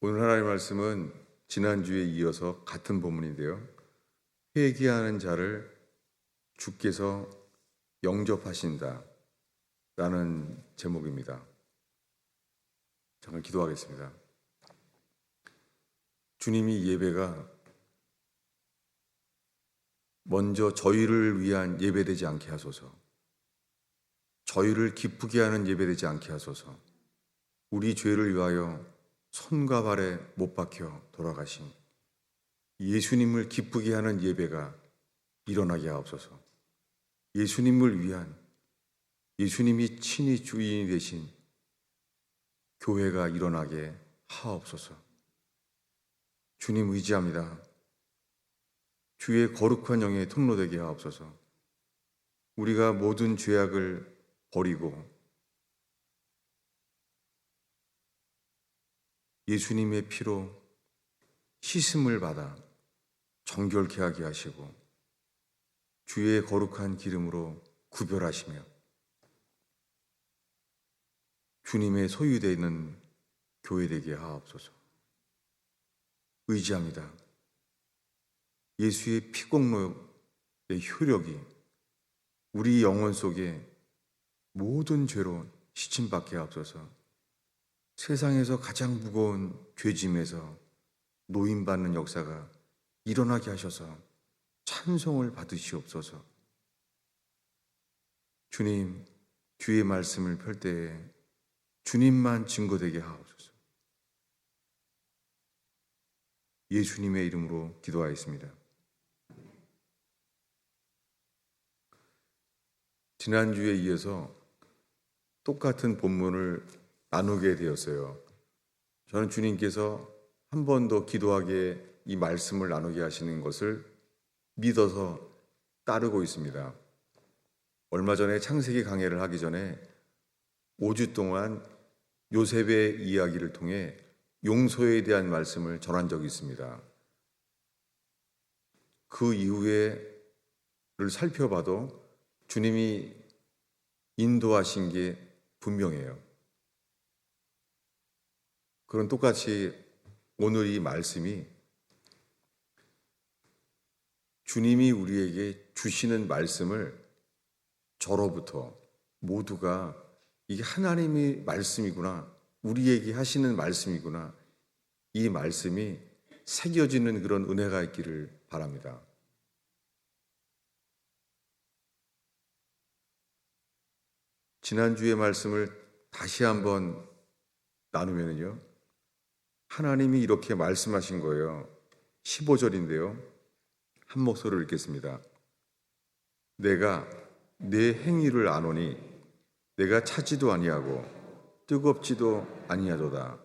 오늘 하나님의 말씀은 지난주에 이어서 같은 본문인데요. 회개하는 자를 주께서 영접하신다 라는 제목입니다. 잠깐 기도하겠습니다. 주님이 예배가 먼저 저희를 위한 예배되지 않게 하소서. 저희를 기쁘게 하는 예배되지 않게 하소서. 우리 죄를 위하여 손과 발에 못 박혀 돌아가신 예수님을 기쁘게 하는 예배가 일어나게 하옵소서. 예수님을 위한, 예수님이 친히 주인이 되신 교회가 일어나게 하옵소서. 주님 의지합니다. 주의 거룩한 영에 통로되게 하옵소서. 우리가 모든 죄악을 버리고 예수님의 피로 씻음을 받아 정결케 하게 하시고 주의 거룩한 기름으로 구별하시며 주님의 소유되어 있는 교회 되게 하옵소서. 의지합니다. 예수의 피공로의 효력이 우리 영혼 속에 모든 죄로 씻임받게 하옵소서. 세상에서 가장 무거운 죄짐에서 노임받는 역사가 일어나게 하셔서 찬송을 받으시옵소서. 주님, 주의 말씀을 펼 때에 주님만 증거되게 하옵소서. 예수님의 이름으로 기도하였습니다. 지난주에 이어서 똑같은 본문을 나누게 되었어요. 저는 주님께서 한 번 더 기도하게 이 말씀을 나누게 하시는 것을 믿어서 따르고 있습니다. 얼마 전에 창세기 강해를 하기 전에 5주 동안 요셉의 이야기를 통해 용서에 대한 말씀을 전한 적이 있습니다. 그 이후에를 살펴봐도 주님이 인도하신 게 분명해요. 그런 똑같이 오늘 이 말씀이 주님이 우리에게 주시는 말씀을 저로부터 모두가 이게 하나님의 말씀이구나, 우리에게 하시는 말씀이구나, 이 말씀이 새겨지는 그런 은혜가 있기를 바랍니다. 지난주의 말씀을 다시 한번 나누면요, 하나님이 이렇게 말씀하신 거예요. 15절인데요. 한 목소리를 읽겠습니다. 내가 내 행위를 아노니 내가 차지도 아니하고 뜨겁지도 아니하도다.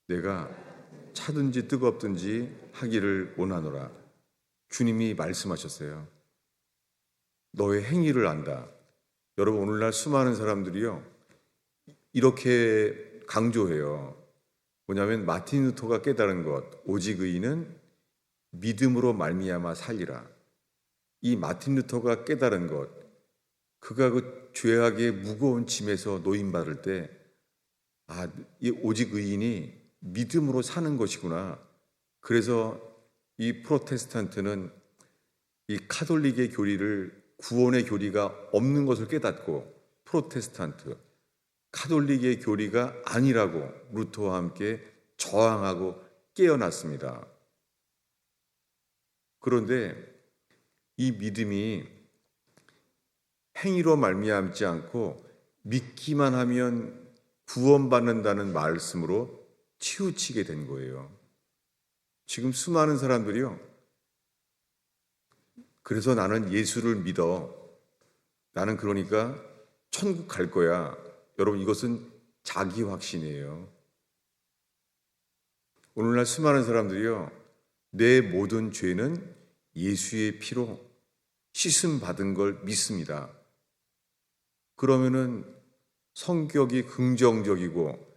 내가 차든지 뜨겁든지 하기를 원하노라. 주님이 말씀하셨어요. 너의 행위를 안다. 여러분, 오늘날 수많은 사람들이요, 이렇게 강조해요. 뭐냐면 마틴 루터가 깨달은 것, 오직 의인은 믿음으로 말미암아 살리라. 이 마틴 루터가 깨달은 것, 그가 그 죄악의 무거운 짐에서 노임받을 때, 이 오직 의인이 믿음으로 사는 것이구나. 그래서 이 프로테스탄트는 이 카톨릭의 교리를, 구원의 교리가 없는 것을 깨닫고 프로테스탄트, 카톨릭의 교리가 아니라고 루터와 함께 저항하고 깨어났습니다. 그런데 이 믿음이 행위로 말미암지 않고 믿기만 하면 구원받는다는 말씀으로 치우치게 된 거예요. 지금 수많은 사람들이요, 그래서 나는 예수를 믿어, 나는 그러니까 천국 갈 거야. 여러분, 이것은 자기 확신이에요. 오늘날 수많은 사람들이요, 내 모든 죄는 예수의 피로 씻음 받은 걸 믿습니다. 그러면은 성격이 긍정적이고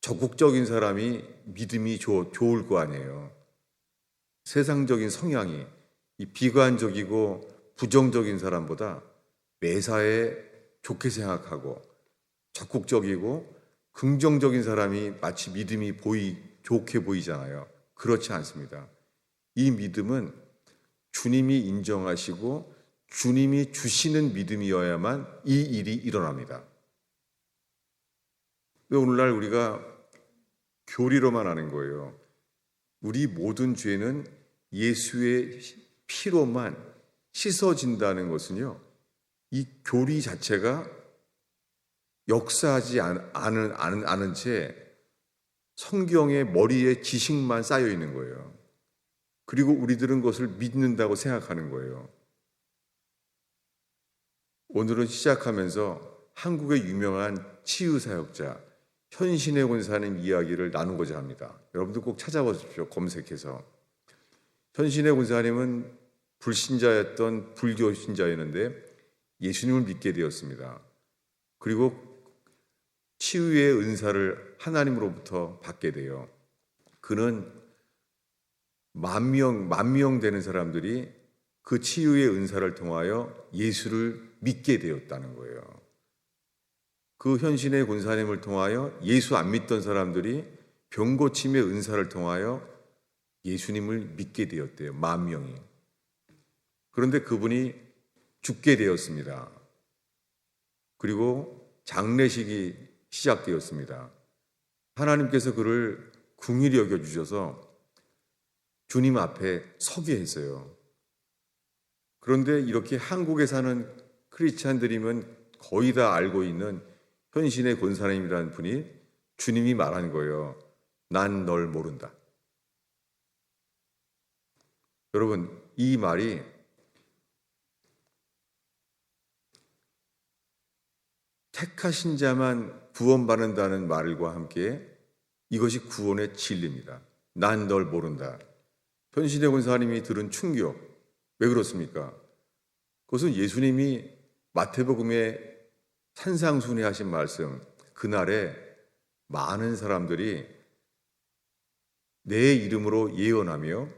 적극적인 사람이 믿음이 좋을 거 아니에요. 세상적인 성향이 이 비관적이고 부정적인 사람보다 매사에 좋게 생각하고 적극적이고 긍정적인 사람이 마치 믿음이 좋게 보이잖아요. 그렇지 않습니다. 이 믿음은 주님이 인정하시고 주님이 주시는 믿음이어야만 이 일이 일어납니다. 오늘날 우리가 교리로만 하는 거예요. 우리 모든 죄는 예수의 피로만 씻어진다는 것은요, 이 교리 자체가 역사하지 않은 채 성경의 머리에 지식만 쌓여 있는 거예요. 그리고 우리들은 그것을 믿는다고 생각하는 거예요. 오늘은 시작하면서 한국의 유명한 치유사역자 현신의 권사님 이야기를 나누고자 합니다. 여러분들 꼭 찾아보십시오. 검색해서. 현신의 권사님은 불신자였던 불교 신자였는데 예수님을 믿게 되었습니다. 그리고 치유의 은사를 하나님으로부터 받게 돼요. 그는 만 명 되는 사람들이 그 치유의 은사를 통하여 예수를 믿게 되었다는 거예요. 그 현신의 권사님을 통하여 예수 안 믿던 사람들이 병고침의 은사를 통하여 예수님을 믿게 되었대요. 10,000명이. 그런데 그분이 죽게 되었습니다. 그리고 장례식이 시작되었습니다. 하나님께서 그를 긍휼히 여겨주셔서 주님 앞에 서게 했어요. 그런데 이렇게 한국에 사는 크리스찬들이면 거의 다 알고 있는 현신의 권사님이라는 분이 주님이 말한 거예요. 난 널 모른다. 여러분, 이 말이 택하신 자만 구원받는다는 말과 함께 이것이 구원의 진리입니다. 난 널 모른다. 현신의 권사님이 들은 충격. 왜 그렇습니까? 그것은 예수님이 마태복음에 산상순회 하신 말씀, 그날에 많은 사람들이 내 이름으로 예언하며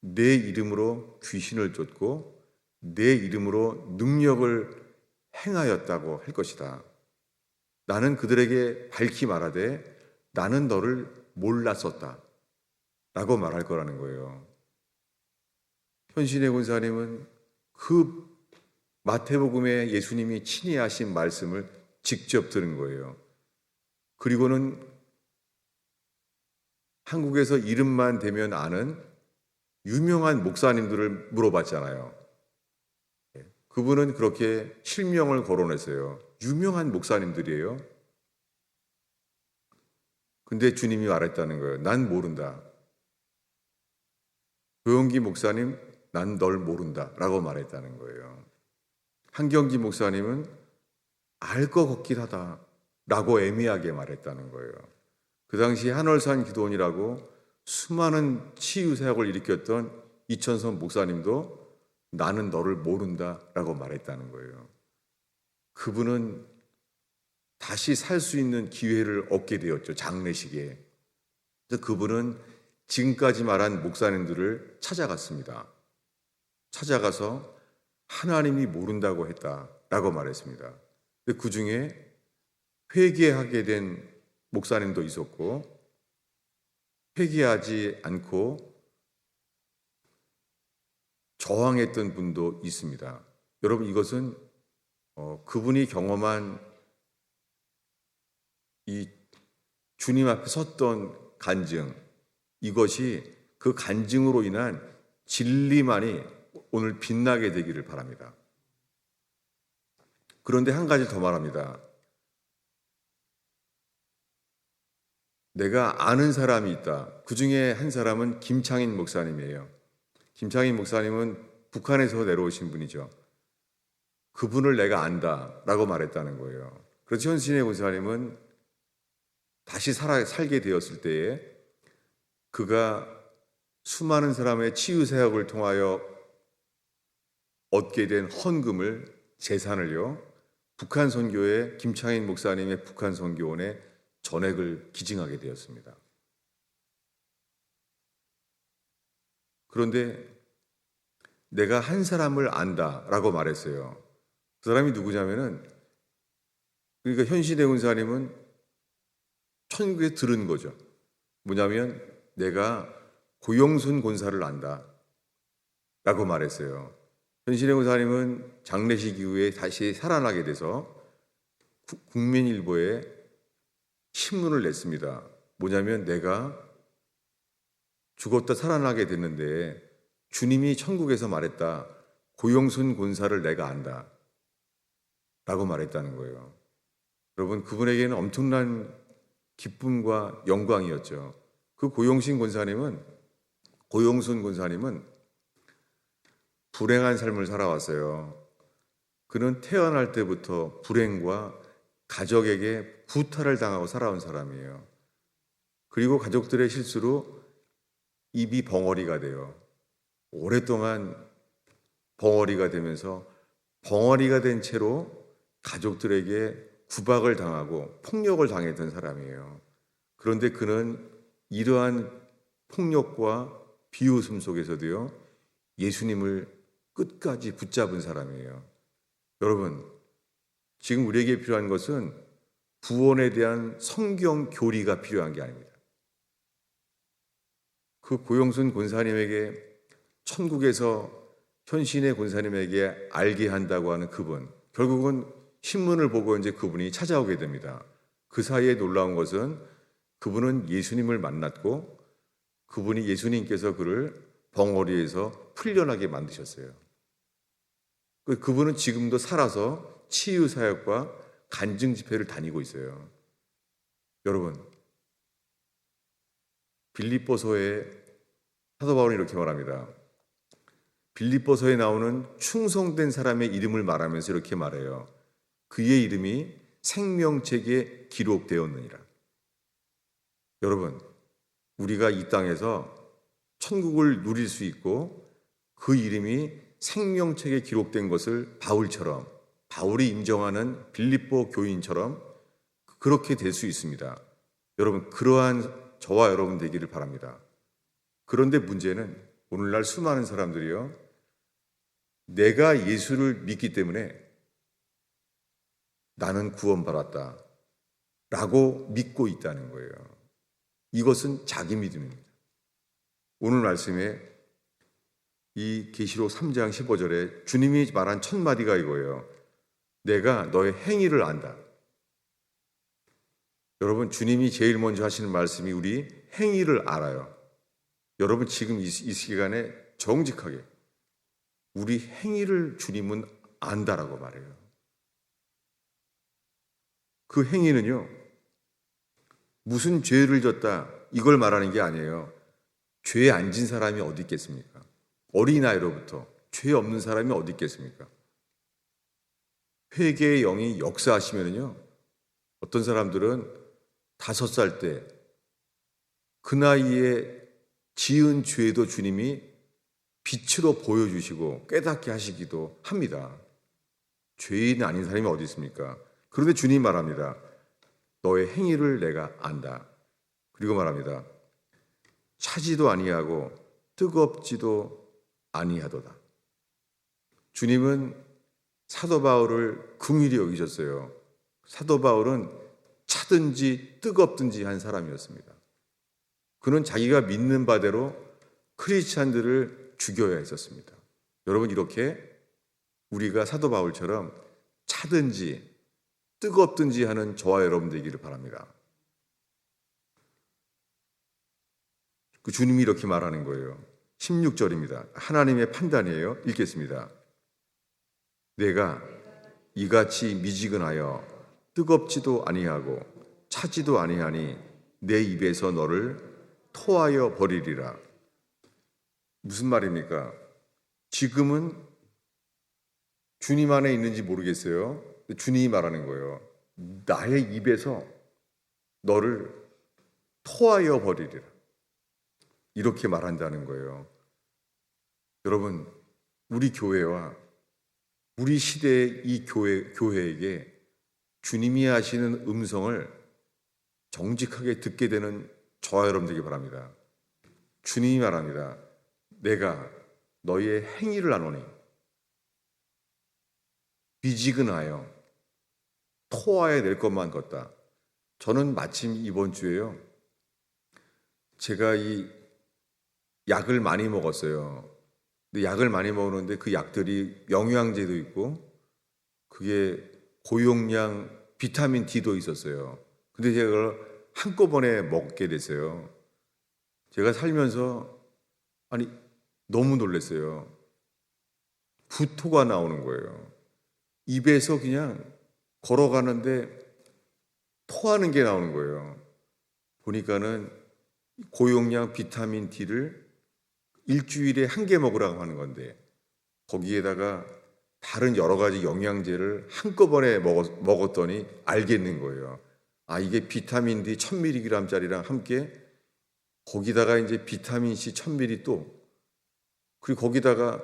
내 이름으로 귀신을 쫓고 내 이름으로 능력을 행하였다고 할 것이다. 나는 그들에게 밝히 말하되 나는 너를 몰랐었다 라고 말할 거라는 거예요. 현신의 권사님은 그 마태복음에 예수님이 친히 하신 말씀을 직접 들은 거예요. 그리고는 한국에서 이름만 대면 아는 유명한 목사님들을 물어봤잖아요. 그분은 그렇게 실명을 거론했어요. 유명한 목사님들이에요. 근데 주님이 말했다는 거예요. 난 모른다. 조영기 목사님, 난 널 모른다 라고 말했다는 거예요. 한경기 목사님은 알 것 같긴 하다 라고 애매하게 말했다는 거예요. 그 당시 한월산 기도원이라고 수많은 치유 사역을 일으켰던 이천선 목사님도 나는 너를 모른다 라고 말했다는 거예요. 그분은 다시 살 수 있는 기회를 얻게 되었죠. 장례식에. 그래서 그분은 지금까지 말한 목사님들을 찾아갔습니다. 찾아가서 하나님이 모른다고 했다라고 말했습니다. 근데 그 중에 회개하게 된 목사님도 있었고 회개하지 않고 저항했던 분도 있습니다. 여러분, 이것은 그분이 경험한 이 주님 앞에 섰던 간증, 이것이 그 간증으로 인한 진리만이 오늘 빛나게 되기를 바랍니다. 그런데 한 가지 더 말합니다. 내가 아는 사람이 있다. 그 중에 한 사람은 김창인 목사님이에요. 김창인 목사님은 북한에서 내려오신 분이죠. 그분을 내가 안다라고 말했다는 거예요. 그래서 현신의 목사님은 다시 살게 되었을 때에 그가 수많은 사람의 치유 사역을 통하여 얻게 된 헌금을, 재산을요, 북한 선교회 김창인 목사님의 북한 선교원에 전액을 기증하게 되었습니다. 그런데 내가 한 사람을 안다라고 말했어요. 그 사람이 누구냐면은, 그러니까 현신의 권사님은 천국에 들은 거죠. 뭐냐면 내가 고용순 권사를 안다 라고 말했어요. 현신의 권사님은 장례식 이후에 다시 살아나게 돼서 국민일보에 신문을 냈습니다. 뭐냐면 내가 죽었다 살아나게 됐는데 주님이 천국에서 말했다. 고용순 권사를 내가 안다 라고 말했다는 거예요. 여러분, 그분에게는 엄청난 기쁨과 영광이었죠. 그 고용순 권사님은 불행한 삶을 살아왔어요. 그는 태어날 때부터 불행과 가족에게 구타를 당하고 살아온 사람이에요. 그리고 가족들의 실수로 입이 벙어리가 돼요. 오랫동안 벙어리가 되면서 벙어리가 된 채로 가족들에게 구박을 당하고 폭력을 당했던 사람이에요. 그런데 그는 이러한 폭력과 비웃음 속에서도요, 예수님을 끝까지 붙잡은 사람이에요. 여러분, 지금 우리에게 필요한 것은 구원에 대한 성경 교리가 필요한 게 아닙니다. 그 고용순 권사님에게 천국에서 현신의 권사님에게 알게 한다고 하는 그분, 결국은 신문을 보고 이제 그분이 찾아오게 됩니다. 그 사이에 놀라운 것은 그분은 예수님을 만났고 그분이 예수님께서 그를 벙어리에서 풀려나게 만드셨어요. 그분은 지금도 살아서 치유 사역과 간증 집회를 다니고 있어요. 여러분, 빌립보서에 사도 바울이 이렇게 말합니다. 빌립보서에 나오는 충성된 사람의 이름을 말하면서 이렇게 말해요. 그의 이름이 생명책에 기록되었느니라. 여러분, 우리가 이 땅에서 천국을 누릴 수 있고 그 이름이 생명책에 기록된 것을 바울처럼, 바울이 인정하는 빌립보 교인처럼 그렇게 될 수 있습니다. 여러분, 그러한 저와 여러분 되기를 바랍니다. 그런데 문제는 오늘날 수많은 사람들이요, 내가 예수를 믿기 때문에 나는 구원받았다 라고 믿고 있다는 거예요. 이것은 자기 믿음입니다. 오늘 말씀에 이 계시록 3장 15절에 주님이 말한 첫 마디가 이거예요. 내가 너의 행위를 안다. 여러분, 주님이 제일 먼저 하시는 말씀이 우리 행위를 알아요. 여러분, 지금 이 시간에 정직하게 우리 행위를 주님은 안다라고 말해요. 그 행위는요, 무슨 죄를 졌다 이걸 말하는 게 아니에요. 죄에 안 진 사람이 어디 있겠습니까? 어린아이로부터 죄 없는 사람이 어디 있겠습니까? 회개의 영이 역사하시면요, 어떤 사람들은 5살 때 그 나이에 지은 죄도 주님이 빛으로 보여주시고 깨닫게 하시기도 합니다. 죄인 아닌 사람이 어디 있습니까? 그런데 주님 말합니다. 너의 행위를 내가 안다. 그리고 말합니다. 차지도 아니하고 뜨겁지도 아니하도다. 주님은 사도 바울을 긍휼히 여기셨어요. 사도 바울은 차든지 뜨겁든지 한 사람이었습니다. 그는 자기가 믿는 바대로 크리스찬들을 죽여야 했었습니다. 여러분, 이렇게 우리가 사도 바울처럼 차든지 뜨겁든지 하는 저와 여러분 되기를 바랍니다. 그 주님이 이렇게 말하는 거예요. 16절입니다. 하나님의 판단이에요. 읽겠습니다. 내가 이같이 미지근하여 뜨겁지도 아니하고 차지도 아니하니 내 입에서 너를 토하여 버리리라. 무슨 말입니까? 지금은 주님 안에 있는지 모르겠어요. 주님이 말하는 거예요. 나의 입에서 너를 토하여 버리리라. 이렇게 말한다는 거예요. 여러분, 우리 교회와 우리 시대의 이 교회에게 주님이 하시는 음성을 정직하게 듣게 되는 저와 여러분 되기 바랍니다. 주님이 말합니다. 내가 너희의 행위를 아노니 미지근하여 토하여 낼 것만 같다. 저는 마침 이번 주에요, 제가 이 약을 많이 먹었어요. 근데 약을 많이 먹었는데 그 약들이 영양제도 있고 그게 고용량 비타민 D도 있었어요. 근데 제가 그걸 한꺼번에 먹게 됐어요. 제가 살면서 아니 너무 놀랐어요. 구토가 나오는 거예요. 입에서 그냥 걸어가는데 토하는 게 나오는 거예요. 보니까는 고용량 비타민 D를 일주일에 한 개 먹으라고 하는 건데 거기에다가 다른 여러 가지 영양제를 한꺼번에 먹었더니 알겠는 거예요. 아, 이게 비타민 D 1000mg짜리랑 함께 거기다가 이제 비타민 C 1000mg 또 그리고 거기다가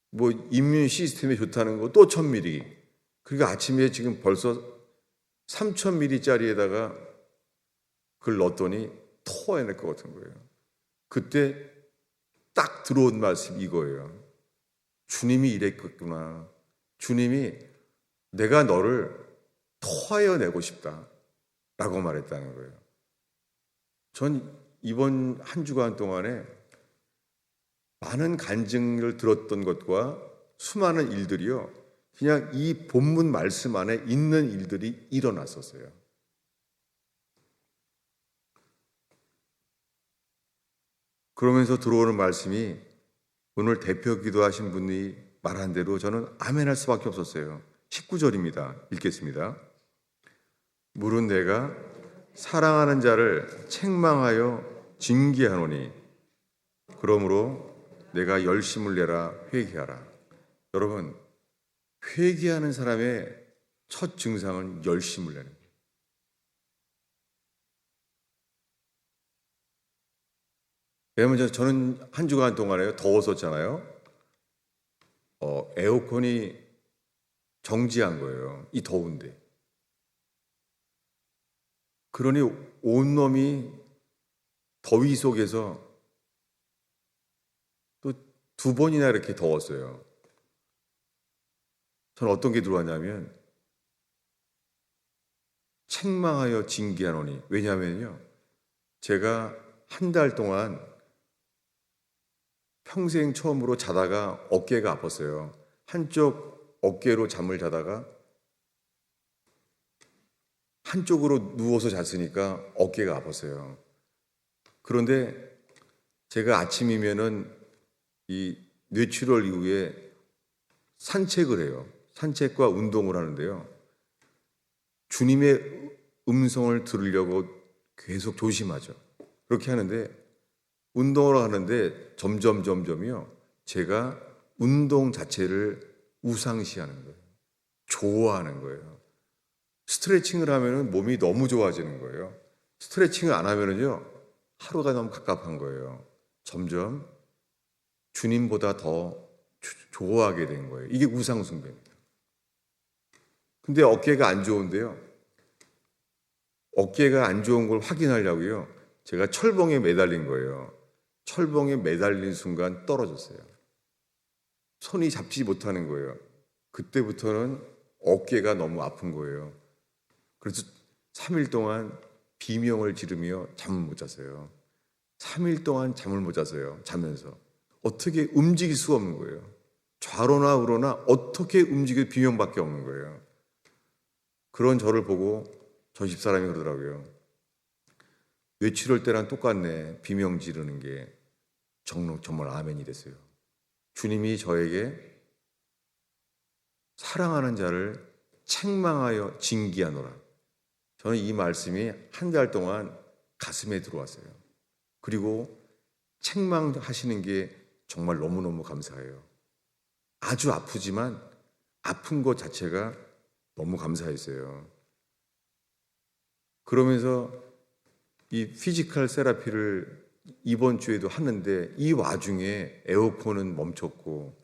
뭐 이뮤 시스템에 좋다는 거 또 1000mg. 그러니까 아침에 지금 벌써 3000mg짜리에다가 그걸 넣었더니 토해낼 것 같은 거예요. 그때 딱 들어온 말씀이 이거예요. 주님이 이랬겠구나. 주님이 내가 너를 토하여 내고 싶다 라고 말했다는 거예요. 전 이번 한 주간 동안에 많은 간증을 들었던 것과 수많은 일들이요. 그냥 이 본문 말씀 안에 있는 일들이 일어났었어요. 그러면서 들어오는 말씀이 오늘 대표 기도하신 분이 말한 대로 저는 아멘할 수밖에 없었어요. 19절입니다. 읽겠습니다. 물은 내가 사랑하는 자를 책망하여 징계하노니 그러므로 내가 열심을 내라 회개하라. 여러분, 회개하는 사람의 첫 증상은 열심을 내는 거예요. 왜냐하면 저는 한 주간 동안에 더웠었잖아요. 에어컨이 정지한 거예요. 이 더운데. 그러니 온몸이 더위 속에서 또 2번이나 이렇게 더웠어요. 저는 어떤 게 들어왔냐면 책망하여 징계하노니. 왜냐하면요. 제가 한 달 동안 평생 처음으로 자다가 어깨가 아팠어요. 한쪽 어깨로 잠을 자다가 한쪽으로 누워서 잤으니까 어깨가 아팠어요. 그런데 제가 아침이면은 이 뇌출혈 이후에 산책을 해요. 산책과 운동을 하는데요. 주님의 음성을 들으려고 계속 조심하죠. 그렇게 하는데 운동을 하는데 점점이요. 제가 운동 자체를 우상시하는 거예요. 좋아하는 거예요. 스트레칭을 하면은 몸이 너무 좋아지는 거예요. 스트레칭을 안 하면은요. 하루가 너무 갑갑한 거예요. 점점 주님보다 더 좋아하게 된 거예요. 이게 우상숭배입니다. 근데 어깨가 안 좋은데요. 어깨가 안 좋은 걸 확인하려고요. 제가 철봉에 매달린 거예요. 철봉에 매달린 순간 떨어졌어요. 손이 잡지 못하는 거예요. 그때부터는 어깨가 너무 아픈 거예요. 그래서 3일 동안 비명을 지르며 잠을 못 잤어요. 3일 동안 잠을 못 잤어요. 자면서. 어떻게 움직일 수가 없는 거예요. 좌로나 우로나 어떻게 움직여도 비명밖에 없는 거예요. 그런 저를 보고 저 집사람이 그러더라고요. 뇌출혈 때랑 똑같네. 비명 지르는 게 정말 아멘이 됐어요. 주님이 저에게 사랑하는 자를 책망하여 징계하노라. 저는 이 말씀이 한 달 동안 가슴에 들어왔어요. 그리고 책망하시는 게 정말 너무너무 감사해요. 아주 아프지만 아픈 것 자체가 너무 감사했어요. 그러면서 이 피지컬 세라피를 이번 주에도 하는데 이 와중에 에어컨은 멈췄고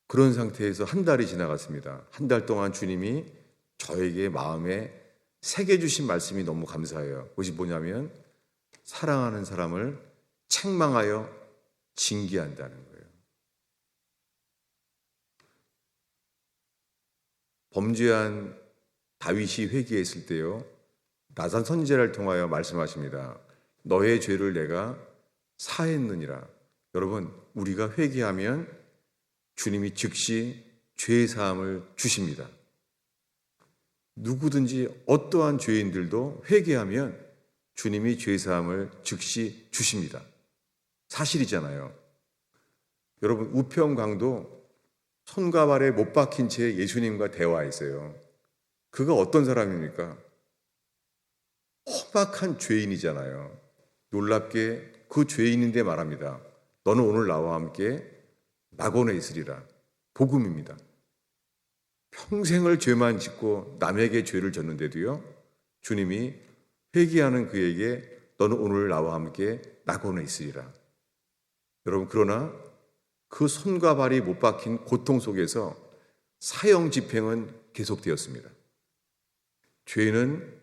그런 상태에서 한 달이 지나갔습니다. 한 달 동안 주님이 저에게 마음에 새겨주신 말씀이 너무 감사해요. 그것이 뭐냐면 사랑하는 사람을 책망하여 징계한다는 거예요. 범죄한 다윗이 회개했을 때요. 나단 선지자를 통하여 말씀하십니다. 너의 죄를 내가 사했느니라. 여러분, 우리가 회개하면 주님이 즉시 죄 사함을 주십니다. 누구든지 어떠한 죄인들도 회개하면 주님이 죄 사함을 즉시 주십니다. 사실이잖아요. 여러분, 우평광도 손과 발에 못 박힌 채 예수님과 대화했어요. 그가 어떤 사람입니까? 험악한 죄인이잖아요. 놀랍게 그 죄인인데 말합니다. 너는 오늘 나와 함께 낙원에 있으리라. 복음입니다. 평생을 죄만 짓고 남에게 죄를 졌는데도요, 주님이 회개하는 그에게 너는 오늘 나와 함께 낙원에 있으리라. 여러분, 그러나 그 손과 발이 못 박힌 고통 속에서 사형 집행은 계속되었습니다. 죄는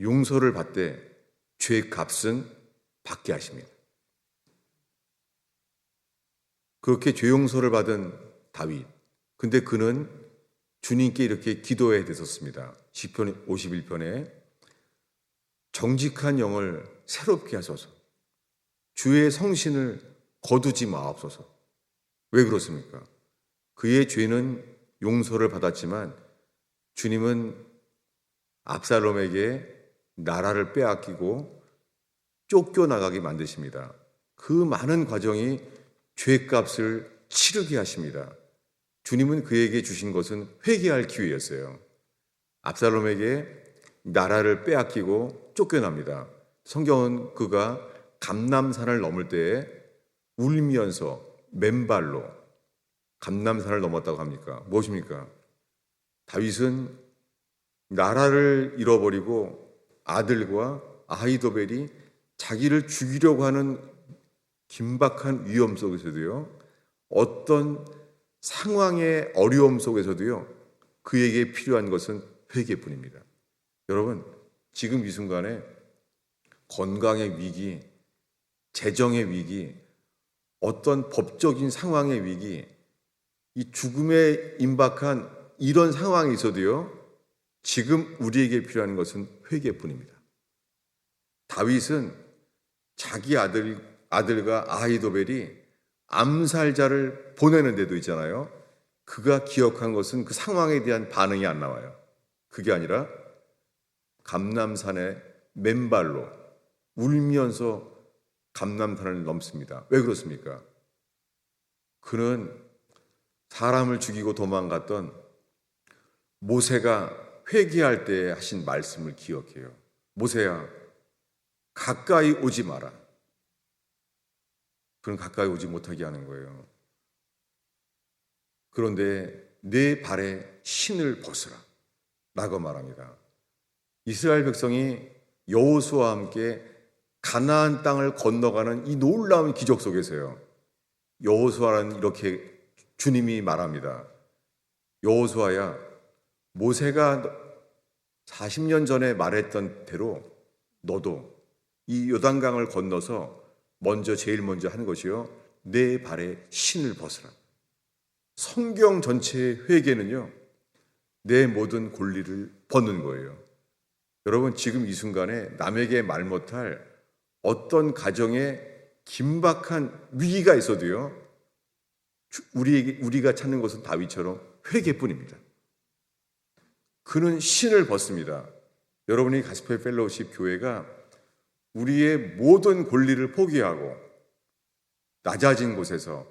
용서를 받되 죄의 값은 받게 하십니다. 그렇게 죄 용서를 받은 다윗, 근데 그는 주님께 이렇게 기도해야 됐었습니다. 시편 51편에 정직한 영을 새롭게 하소서, 주의 성신을 거두지 마옵소서. 왜 그렇습니까? 그의 죄는 용서를 받았지만 주님은 압살롬에게 나라를 빼앗기고 쫓겨나가게 만드십니다. 그 많은 과정이 죄값을 치르게 하십니다. 주님은 그에게 주신 것은 회개할 기회였어요. 압살롬에게 나라를 빼앗기고 쫓겨납니다. 성경은 그가 감람산을 넘을 때에 울면서 맨발로 감람산을 넘었다고 합니까? 무엇입니까? 다윗은 나라를 잃어버리고 아들과 아히도벨이 자기를 죽이려고 하는 긴박한 위험 속에서도요, 어떤 상황의 어려움 속에서도요, 그에게 필요한 것은 회개뿐입니다. 여러분, 지금 이 순간에 건강의 위기, 재정의 위기, 어떤 법적인 상황의 위기, 이 죽음에 임박한 이런 상황이 있어도요, 지금 우리에게 필요한 것은 회개뿐입니다. 다윗은 자기 아들과 아히도벨이 암살자를 보내는 데도 있잖아요. 그가 기억한 것은 그 상황에 대한 반응이 안 나와요. 그게 아니라 감람산에 맨발로 울면서 감람산을 넘습니다. 왜 그렇습니까? 그는 사람을 죽이고 도망갔던 모세가 회개할 때 하신 말씀을 기억해요. 모세야, 가까이 오지 마라. 그는 가까이 오지 못하게 하는 거예요. 그런데 내 발에 신을 벗으라 라고 말합니다. 이스라엘 백성이 여호수아와 함께 가나안 땅을 건너가는 이 놀라운 기적 속에서요, 여호수아는 이렇게 주님이 말합니다. 여호수아야, 모세가 40년 전에 말했던 대로 너도 이 요단강을 건너서 제일 먼저 하는 것이요, 내 발에 신을 벗으라. 성경 전체의 회개는요, 내 모든 권리를 벗는 거예요. 여러분, 지금 이 순간에 남에게 말 못할 어떤 가정에 긴박한 위기가 있어도요, 우리가 찾는 것은 다윗처럼 회개뿐입니다. 그는 신을 벗습니다. 여러분이 가스펠 펠로우십 교회가 우리의 모든 권리를 포기하고 낮아진 곳에서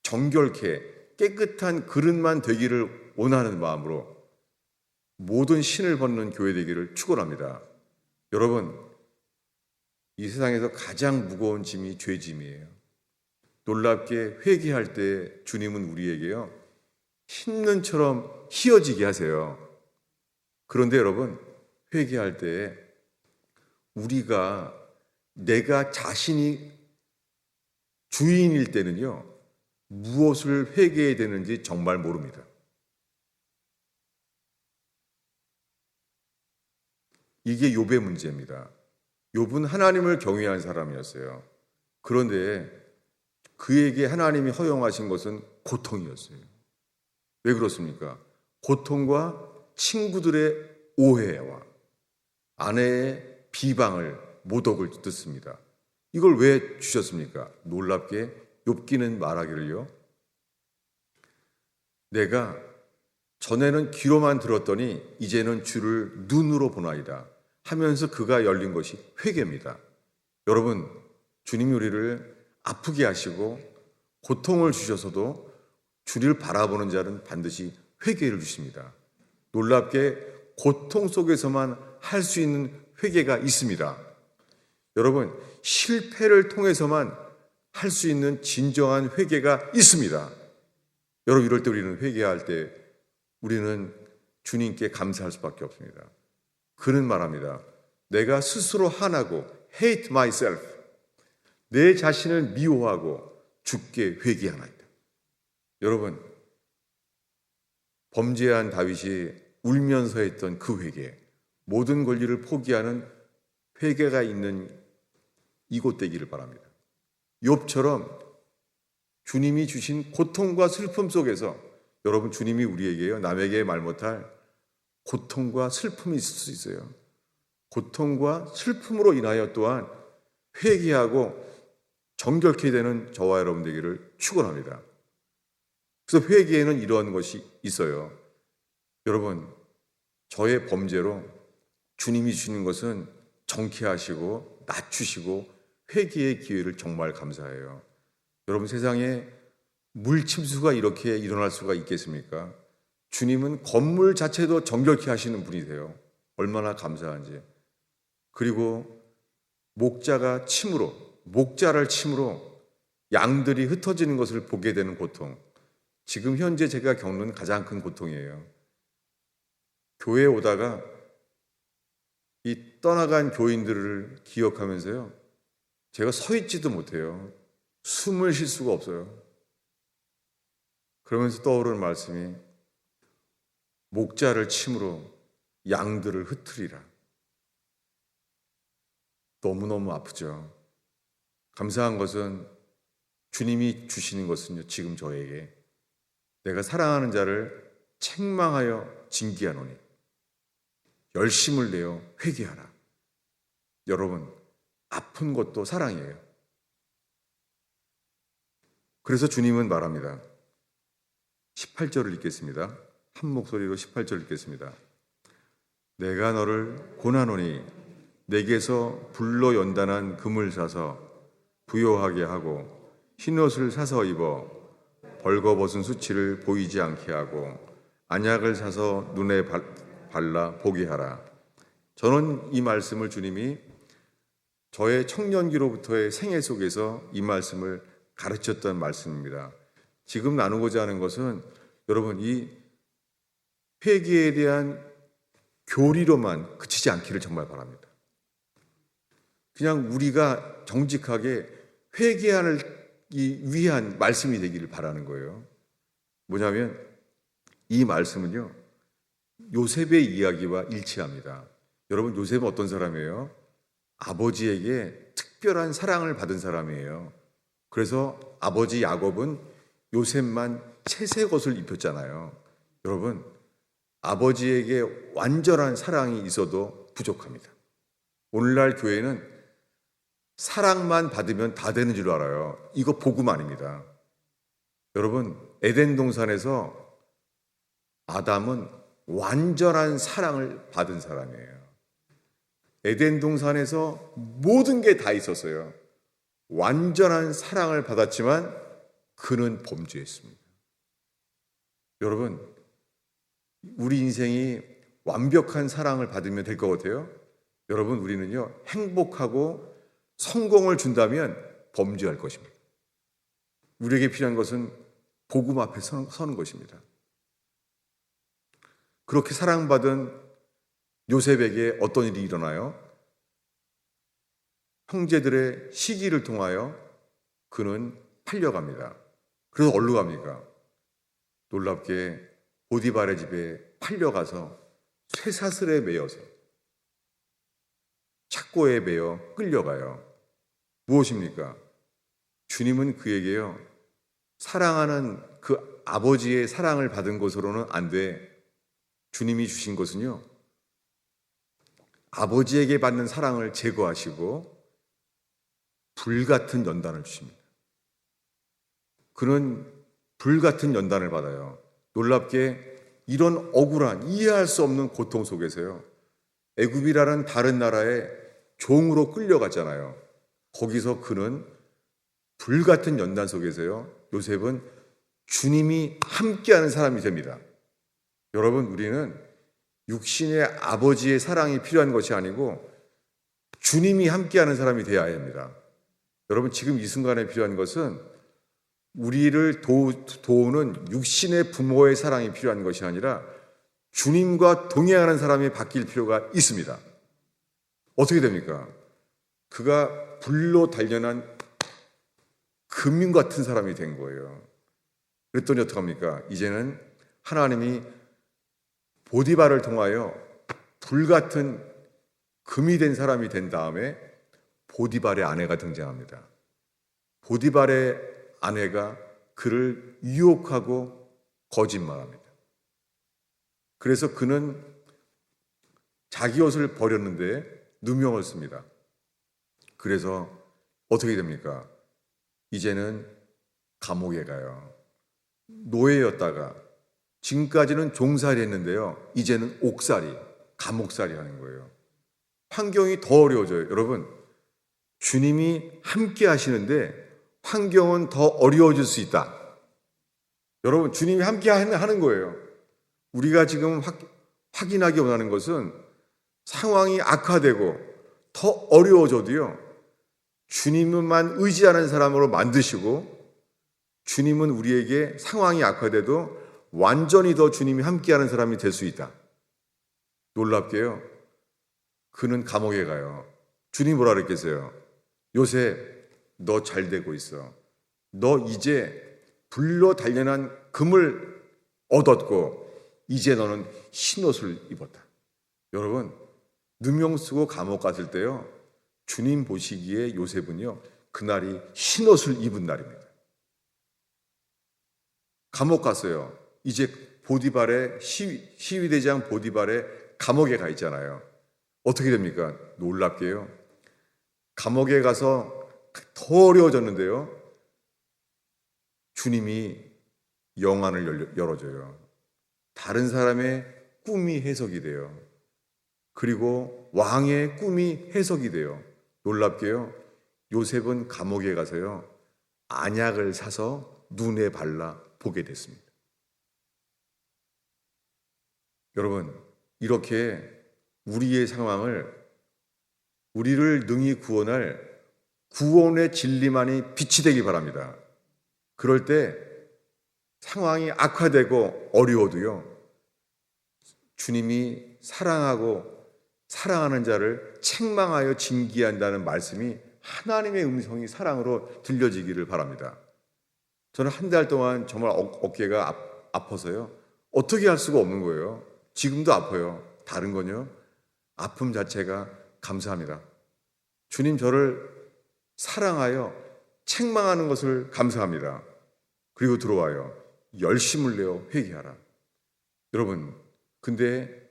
정결케 깨끗한 그릇만 되기를 원하는 마음으로 모든 신을 벗는 교회 되기를 축원합니다. 여러분, 이 세상에서 가장 무거운 짐이 죄짐이에요. 놀랍게 회개할 때 주님은 우리에게요, 흰눈처럼 희어지게 하세요. 그런데 여러분, 회개할 때 내가 자신이 주인일 때는요, 무엇을 회개해야 되는지 정말 모릅니다. 이게 욥의 문제입니다. 욥은 하나님을 경외한 사람이었어요. 그런데 그에게 하나님이 허용하신 것은 고통이었어요. 왜 그렇습니까? 고통과 친구들의 오해와 아내의 비방을, 모독을 듣습니다. 이걸 왜 주셨습니까? 놀랍게 욥기는 말하기를요, 내가 전에는 귀로만 들었더니 이제는 주를 눈으로 보나이다 하면서 그가 열린 것이 회개입니다. 여러분, 주님이 우리를 아프게 하시고 고통을 주셔서도 주를 바라보는 자는 반드시 회개를 주십니다. 놀랍게 고통 속에서만 할 수 있는 회개가 있습니다. 여러분, 실패를 통해서만 할 수 있는 진정한 회개가 있습니다. 여러분, 이럴 때 우리는 회개할 때 우리는 주님께 감사할 수밖에 없습니다. 그는 말합니다. 내가 스스로 화나고 hate myself, 내 자신을 미워하고 주께 회개하나이다. 여러분, 범죄한 다윗이 울면서 했던 그 회개, 모든 권리를 포기하는 회개가 있는 이곳 되기를 바랍니다. 욥처럼 주님이 주신 고통과 슬픔 속에서, 여러분, 주님이 우리에게요, 남에게 말 못할 고통과 슬픔이 있을 수 있어요. 고통과 슬픔으로 인하여 또한 회개하고 정결케 되는 저와 여러분 되기를 축원합니다. 그래서 회개에는 이러한 것이 있어요. 여러분, 저의 범죄로 주님이 주시는 것은 정케하시고 낮추시고 회개의 기회를 정말 감사해요. 여러분, 세상에 물침수가 이렇게 일어날 수가 있겠습니까? 주님은 건물 자체도 정결케 하시는 분이세요. 얼마나 감사한지. 그리고 목자를 침으로 양들이 흩어지는 것을 보게 되는 고통, 지금 현재 제가 겪는 가장 큰 고통이에요. 교회에 오다가 이 떠나간 교인들을 기억하면서요, 제가 서 있지도 못해요. 숨을 쉴 수가 없어요. 그러면서 떠오르는 말씀이 목자를 침으로 양들을 흩으리라. 너무너무 아프죠. 감사한 것은 주님이 주시는 것은요, 지금 저에게 내가 사랑하는 자를 책망하여 징계하노니 열심을 내어 회개하라. 여러분, 아픈 것도 사랑이에요. 그래서 주님은 말합니다. 18절을 읽겠습니다. 한 목소리로 18절 읽겠습니다. 내가 너를 고나노니 내게서 불로 연단한 금을 사서 부요하게 하고 흰옷을 사서 입어 벌거벗은 수치를 보이지 않게 하고 안약을 사서 눈에 발라 보게 하라. 저는 이 말씀을 주님이 저의 청년기로부터의 생애 속에서 이 말씀을 가르쳤던 말씀입니다. 지금 나누고자 하는 것은 여러분, 이 회개에 대한 교리로만 그치지 않기를 정말 바랍니다. 그냥 우리가 정직하게 회개하기 위한 말씀이 되기를 바라는 거예요. 뭐냐면 이 말씀은요, 요셉의 이야기와 일치합니다. 여러분, 요셉은 어떤 사람이에요? 아버지에게 특별한 사랑을 받은 사람이에요. 그래서 아버지 야곱은 요셉만 채색 옷을 입혔잖아요. 여러분, 아버지에게 완전한 사랑이 있어도 부족합니다. 오늘날 교회는 사랑만 받으면 다 되는 줄 알아요. 이거 복음 아닙니다. 여러분, 에덴 동산에서 아담은 완전한 사랑을 받은 사람이에요. 에덴 동산에서 모든 게 다 있었어요. 완전한 사랑을 받았지만 그는 범죄했습니다. 여러분, 우리 인생이 완벽한 사랑을 받으면 될 것 같아요? 여러분, 우리는요, 행복하고 성공을 준다면 범죄할 것입니다. 우리에게 필요한 것은 복음 앞에 서는 것입니다. 그렇게 사랑받은 요셉에게 어떤 일이 일어나요? 형제들의 시기를 통하여 그는 팔려갑니다. 그래서 어디로 갑니까? 놀랍게 보디발의 집에 팔려가서 쇠사슬에 매여서 착고에 매여 끌려가요. 무엇입니까? 주님은 그에게요, 사랑하는 그 아버지의 사랑을 받은 것으로는 안 돼. 주님이 주신 것은요, 아버지에게 받는 사랑을 제거하시고 불같은 연단을 주십니다. 그는 불같은 연단을 받아요. 놀랍게 이런 억울한 이해할 수 없는 고통 속에서요, 애굽이라는 다른 나라에 종으로 끌려갔잖아요. 거기서 그는 불같은 연단 속에서요, 요셉은 주님이 함께하는 사람이 됩니다. 여러분, 우리는 육신의 아버지의 사랑이 필요한 것이 아니고 주님이 함께하는 사람이 되어야 합니다. 여러분, 지금 이 순간에 필요한 것은 우리를 도우는 육신의 부모의 사랑이 필요한 것이 아니라 주님과 동행하는 사람이 바뀔 필요가 있습니다. 어떻게 됩니까? 그가 불로 단련한 금인 같은 사람이 된 거예요. 그랬더니 어떡합니까? 이제는 하나님이 보디발을 통하여 불같은 금이 된 사람이 된 다음에 보디발의 아내가 등장합니다. 보디발의 아내가 그를 유혹하고 거짓말합니다. 그래서 그는 자기 옷을 버렸는데 누명을 씁니다. 그래서 어떻게 됩니까? 이제는 감옥에 가요. 노예였다가 지금까지는 종살이 했는데요, 이제는 옥살이, 감옥살이 하는 거예요. 환경이 더 어려워져요. 여러분, 주님이 함께 하시는데 환경은 더 어려워질 수 있다. 여러분, 주님이 함께 하는 거예요. 우리가 지금 확인하기 원하는 것은 상황이 악화되고 더 어려워져도요, 주님만 의지하는 사람으로 만드시고 주님은 우리에게 상황이 악화돼도 완전히 더 주님이 함께하는 사람이 될 수 있다. 놀랍게요, 그는 감옥에 가요. 주님 뭐라 그랬겠어요? 요셉, 너 잘 되고 있어. 너 이제 불로 단련한 금을 얻었고 이제 너는 흰옷을 입었다. 여러분, 누명 쓰고 감옥 갔을 때요, 주님 보시기에 요셉은요, 그날이 흰옷을 입은 날입니다. 감옥 갔어요. 이제 보디발의 시위대장 보디발의 감옥에 가 있잖아요. 어떻게 됩니까? 놀랍게요, 감옥에 가서 더 어려워졌는데요, 주님이 영안을 열어줘요. 다른 사람의 꿈이 해석이 돼요. 그리고 왕의 꿈이 해석이 돼요. 놀랍게요, 요셉은 감옥에 가서요, 안약을 사서 눈에 발라 보게 됐습니다. 여러분, 이렇게 우리의 상황을, 우리를 능히 구원할 구원의 진리만이 빛이 되길 바랍니다. 그럴 때 상황이 악화되고 어려워도요, 주님이 사랑하고 사랑하는 자를 책망하여 징계한다는 말씀이, 하나님의 음성이 사랑으로 들려지기를 바랍니다. 저는 한 달 동안 정말 어깨가 아파서요, 어떻게 할 수가 없는 거예요. 지금도 아파요. 다른 건요, 아픔 자체가 감사합니다. 주님 저를 사랑하여 책망하는 것을 감사합니다. 그리고 들어와요. 열심을 내어 회개하라. 여러분, 근데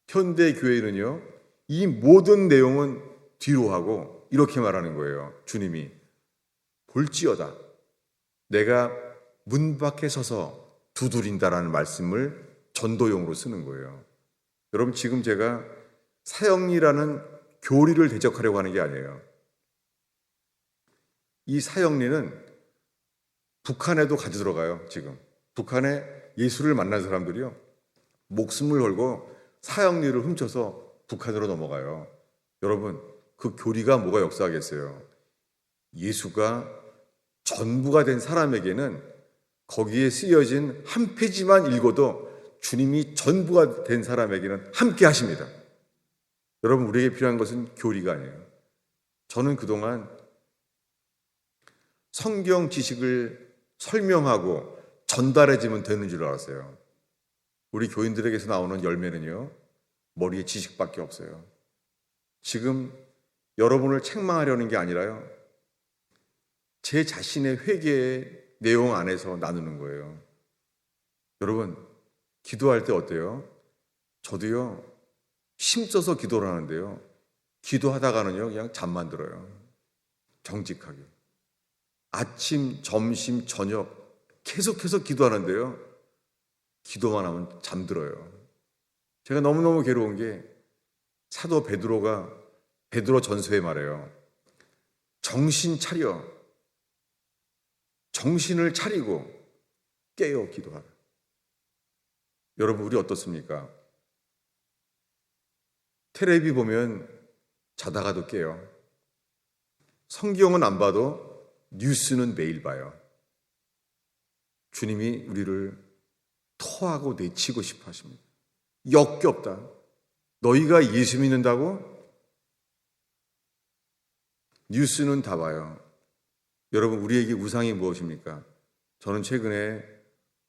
현대 교회는요, 이 모든 내용은 뒤로 하고 이렇게 말하는 거예요. 주님이 볼지어다 내가 문 밖에 서서 두드린다라는 말씀을 전도용으로 쓰는 거예요. 여러분, 지금 제가 사형리라는 교리를 대적하려고 하는 게 아니에요. 이 사형리는 북한에도 가져 들어가요. 지금 북한에 예수를 만난 사람들이요, 목숨을 걸고 사형리를 훔쳐서 북한으로 넘어가요. 여러분, 그 교리가 뭐가 역사하겠어요? 예수가 전부가 된 사람에게는 거기에 쓰여진 한 페이지만 읽어도 주님이 전부가 된 사람에게는 함께 하십니다. 여러분, 우리에게 필요한 것은 교리가 아니에요. 저는 그동안 성경 지식을 설명하고 전달해주면 되는 줄 알았어요. 우리 교인들에게서 나오는 열매는요, 머리에 지식밖에 없어요. 지금 여러분을 책망하려는 게 아니라요, 제 자신의 회개의 내용 안에서 나누는 거예요. 여러분, 기도할 때 어때요? 저도요, 힘써서 기도를 하는데요. 기도하다가는요, 그냥 잠만 들어요. 정직하게. 아침, 점심, 저녁 계속해서 기도하는데요. 기도만 하면 잠들어요. 제가 너무너무 괴로운 게 사도 베드로가 베드로 전서에 말해요. 정신 차려. 정신을 차리고 깨어 기도하라. 여러분, 우리 어떻습니까? 텔레비 보면 자다가도 깨요. 성경은 안 봐도 뉴스는 매일 봐요. 주님이 우리를 토하고 내치고 싶어 하십니다. 역겹다. 너희가 예수 믿는다고? 뉴스는 다 봐요. 여러분, 우리에게 우상이 무엇입니까? 저는 최근에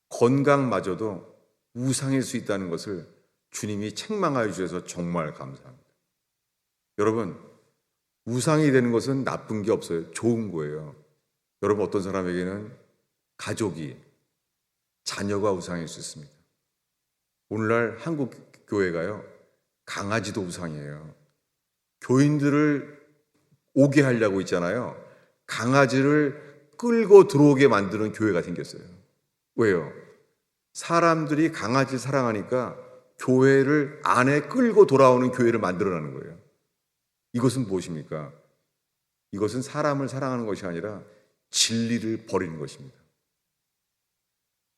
건강마저도 우상일 수 있다는 것을 주님이 책망하여 주셔서 정말 감사합니다. 여러분, 우상이 되는 것은 나쁜 게 없어요. 좋은 거예요. 여러분, 어떤 사람에게는 가족이, 자녀가 우상일 수 있습니다. 오늘날 한국 교회가요, 강아지도 우상이에요. 교인들을 오게 하려고 있잖아요. 강아지를 끌고 들어오게 만드는 교회가 생겼어요. 왜요? 사람들이 강아지를 사랑하니까 교회를 안에 끌고 돌아오는 교회를 만들어내는 거예요. 이것은 무엇입니까? 이것은 사람을 사랑하는 것이 아니라 진리를 버리는 것입니다.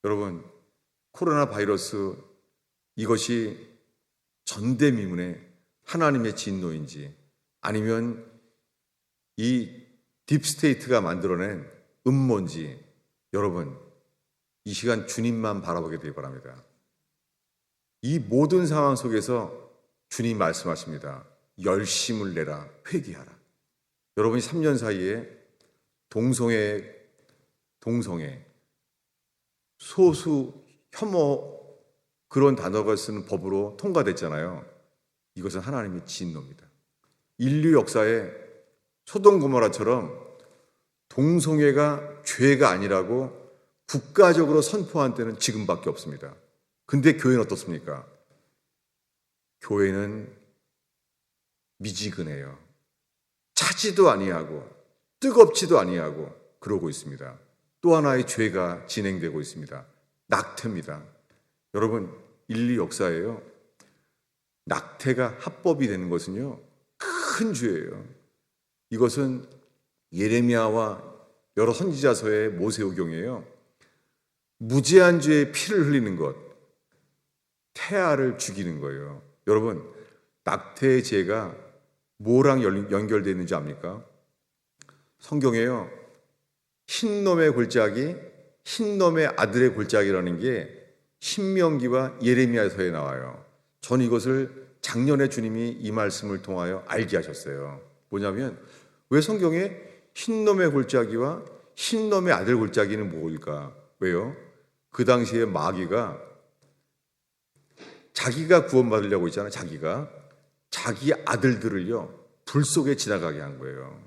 여러분, 코로나 바이러스 이것이 전대미문의 하나님의 진노인지 아니면 이 딥스테이트가 만들어낸 음모인지 여러분, 이 시간 주님만 바라보게 되기 바랍니다. 이 모든 상황 속에서 주님 말씀하십니다. 열심을 내라, 회개하라. 여러분이 3년 사이에 동성애, 소수, 혐오 그런 단어가 쓰는 법으로 통과됐잖아요. 이것은 하나님의 진노입니다. 인류 역사에 소돔 고모라처럼 동성애가 죄가 아니라고 국가적으로 선포한 때는 지금밖에 없습니다. 근데 교회는 어떻습니까? 교회는 미지근해요. 차지도 아니하고 뜨겁지도 아니하고 그러고 있습니다. 또 하나의 죄가 진행되고 있습니다. 낙태입니다. 여러분, 인류 역사에요, 낙태가 합법이 되는 것은요, 큰 죄예요. 이것은 예레미야와 여러 선지자서의 모세오경이에요. 무제한 죄의 피를 흘리는 것, 태아를 죽이는 거예요. 여러분, 낙태의 죄가 뭐랑 연결되어 있는지 압니까? 성경에요, 흰놈의 골짜기, 흰놈의 아들의 골짜기라는 게 신명기와 예레미야서에 나와요. 저는 이것을 작년에 주님이 이 말씀을 통하여 알게 하셨어요. 뭐냐면, 왜 성경에 흰놈의 골짜기와 흰놈의 아들 골짜기는 뭘까? 왜요? 그 당시에 마귀가 자기가 구원받으려고 했잖아요. 자기 아들들을요, 불 속에 지나가게 한 거예요.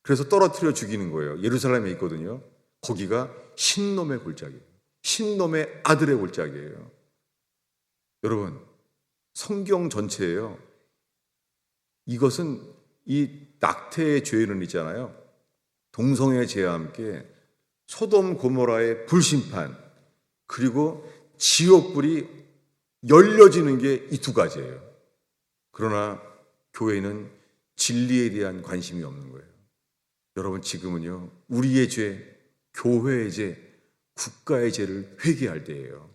그래서 떨어뜨려 죽이는 거예요. 예루살렘에 있거든요. 거기가 흰놈의 골짜기예요. 흰놈의 아들의 골짜기예요. 여러분, 성경 전체예요. 이것은 이 낙태의 죄는 있잖아요. 동성애 죄와 함께 소돔 고모라의 불심판, 그리고 지옥불이 열려지는 게 이 두 가지예요. 그러나 교회는 진리에 대한 관심이 없는 거예요. 여러분, 지금은요, 우리의 죄, 교회의 죄, 국가의 죄를 회개할 때예요.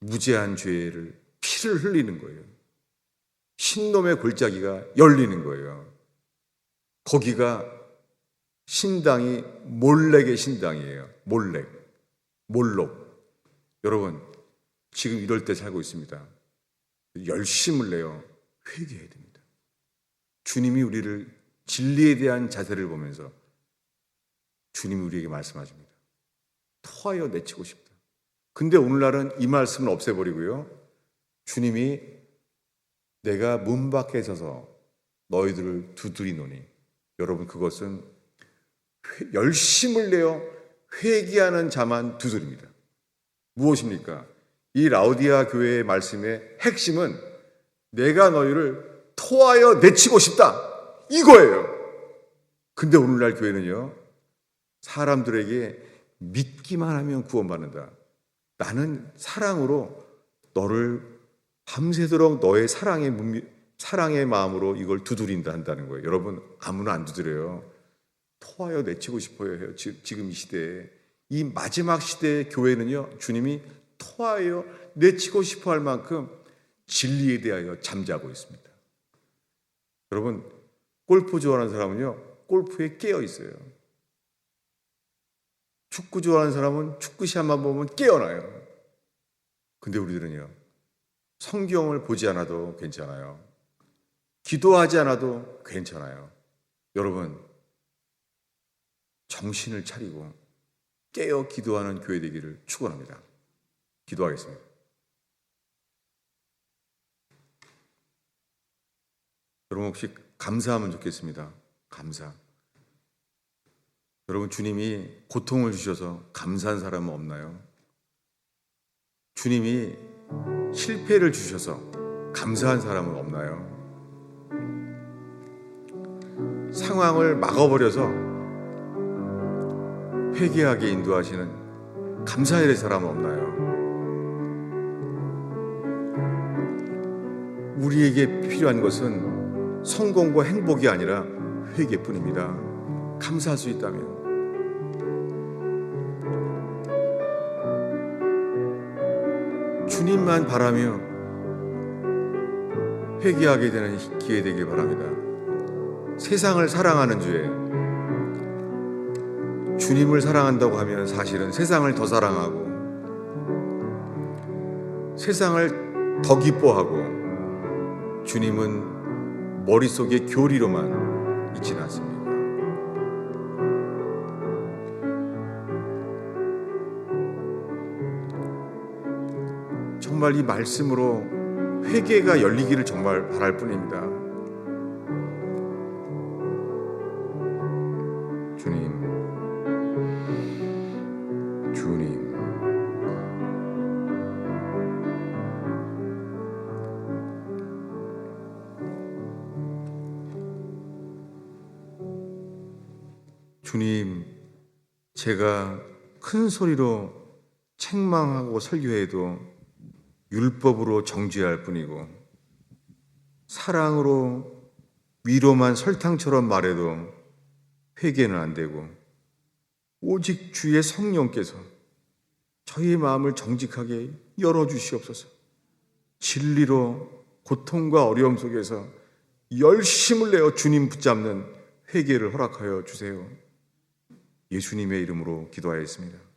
무제한 죄를 피를 흘리는 거예요. 흰놈의 골짜기가 열리는 거예요. 거기가 신당이 몰렉의 신당이에요. 몰록. 여러분, 지금 이럴 때 살고 있습니다. 열심을 내어 회개해야 됩니다. 주님이 우리를 진리에 대한 자세를 보면서 주님이 우리에게 말씀하십니다. 토하여 내치고 싶다. 근데 오늘날은 이 말씀을 없애버리고요, 주님이 내가 문 밖에 서서 너희들을 두드리노니, 여러분, 그것은 열심을 내어 회개하는 자만 두드립니다. 무엇입니까? 이 라오디아 교회의 말씀의 핵심은 내가 너희를 토하여 내치고 싶다. 이거예요. 근데 오늘날 교회는요, 사람들에게 믿기만 하면 구원받는다. 나는 사랑으로 너를 밤새도록 너의 사랑의 마음으로 이걸 두드린다 한다는 거예요. 여러분, 아무나 안 두드려요. 토하여 내치고 싶어요 해요. 지금 이 시대에. 이 마지막 시대의 교회는요, 주님이 토하여 내치고 싶어 할 만큼 진리에 대하여 잠자고 있습니다. 여러분, 골프 좋아하는 사람은요, 골프에 깨어 있어요. 축구 좋아하는 사람은 축구 시합만 보면 깨어나요. 근데 우리들은요, 성경을 보지 않아도 괜찮아요. 기도하지 않아도 괜찮아요. 여러분, 정신을 차리고 깨어 기도하는 교회 되기를 축원합니다. 기도하겠습니다. 여러분, 혹시 감사하면 좋겠습니다. 감사. 여러분, 주님이 고통을 주셔서 감사한 사람은 없나요? 주님이 실패를 주셔서 감사한 사람은 없나요? 상황을 막아버려서 회개하게 인도하시는 감사해야 될 사람은 없나요? 우리에게 필요한 것은 성공과 행복이 아니라 회개뿐입니다. 감사할 수 있다면. 주님만 바라며 회개하게 되는 기회 되길 바랍니다. 세상을 사랑하는 주에 주님을 사랑한다고 하면 사실은 세상을 더 사랑하고 세상을 더 기뻐하고 주님은 머릿속에 교리로만 있지는 않습니다. 정말 이 말씀으로 회개가 열리기를 정말 바랄 뿐입니다. 주님, 주님, 제가 큰 소리로 책망하고 설교해도 율법으로 정죄할 뿐이고 사랑으로 위로만 설탕처럼 말해도 회개는 안 되고 오직 주의 성령께서 저희의 마음을 정직하게 열어주시옵소서. 진리로 고통과 어려움 속에서 열심을 내어 주님 붙잡는 회개를 허락하여 주세요. 예수님의 이름으로 기도하였습니다.